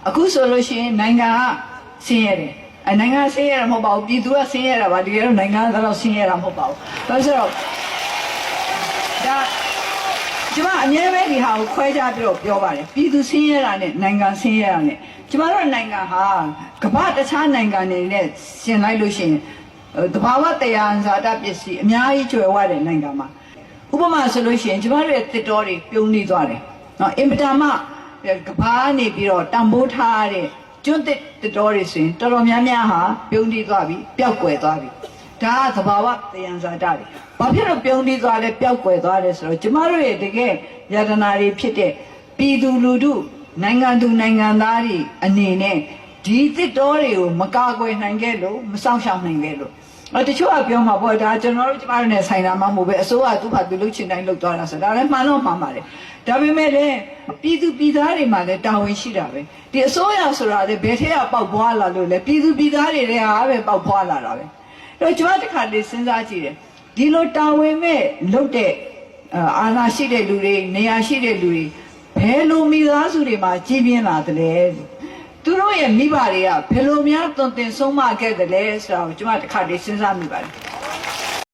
အခုဆိုလို့ရှိရင်နိုင်ငံကဆင်းရဲတယ်နိုင်ငံဆင်းရဲတာမဟုတ်ပါဘူးပြည်သူကဆင်းရဲတာပါတကယ်တော့နိုင်ငံကတော့ဆင်းရဲတာမဟုတ်ပါဘူးဒါဆိုတော့ဒါကျမအမြဲပဲဒီဟာကိုခွဲခြားပြီးတော့ပြောပါတယ်ပြည်သူဆင်းရဲတာနဲ့နိုင်ငံဆင်းရဲတာနဲ့ကျမတို့နိုင်ငံဟာကမ္ဘာတခြားနိုင်ငံတွေနဲ့ရှင်လိုက်လို့ရှိရင်တဘာဝတရားဇာတပစ္စည်းအများကြီးကျွယ်ဝတဲ့နိုင်ငံမှာဥပမာဆိုလို့ရှိရင်ကျမတို့ရဲ့တစ်တော်တွေပြုံးနေသွားတယ်နော်အင်မတန်မှကဘာနေပြီးတော့တံပိုးထားတဲ့ကျွန်းတစ်တော်တွေဆိုရင်တော်တော်များများဟာပြုံးနေသွားပြီပျောက်ကွယ်သွားပြီဒါကသဘာဝတရားဇာတတွေဘာဖြစ်လို့ပြုံးနေသွားလဲပျောက်ကွယ်သွားလဲဆိုတော့ကျမတို့ရဲ့တကယ်ယတနာတွေဖြစ်တဲ့ပြည်သူလူထုနိုင်ငံသူနိုင်ငံသားတွေအနေနဲ့ဒီတစ်တော်တွေကိုမကာကွယ်နိုင်ခဲ့လို့မစောင့်ရှောက်နိုင်ခဲ့လို့တချို့ကပြောမှာပေါ့ဒါကျွန်တော်တို့ကျမတို့နဲ့ဆိုင်တာမှမဟုတ်ပဲအစိုးရသူ့ဟာသူလုပ်ချင်တိုင်းလုပ်သွားတာဆိုဒါလည်းမှန်တော့မှန်ပါတယ်ဒါပေမဲ့လည်းပြည်သူပြည်သားတွေမှာလည်းတာဝန်ရှိတာပဲဒီအစိုးရဆိုတာလည်းဘယ်ထက်ကပေါက်ပွားလာလို့လဲပြည်သူပြည်သားတွေလည်းဟာပဲပေါက်ပွားလာတာပဲအဲ့တော့ကျွန်တော်တစ်ခါလေးစဉ်းစားကြည့်တယ်ဒီလိုတာဝန်မဲ့လုပ်တဲ့အာဏာရှိတဲ့လူတွေနေရာရှိတဲ့လူတွေဘယ်လိုမိသားစုတွေမှာကြီးပြင်းလာသလဲသူတို့ရဲ့မိဘတွေကဘယ်လိုများသွန်သင်ဆုံးမခဲ့တယ်လဲဆိုတာကိုကျွန်မတစ်ခါတည်းစဉ်းစားမိပါတယ်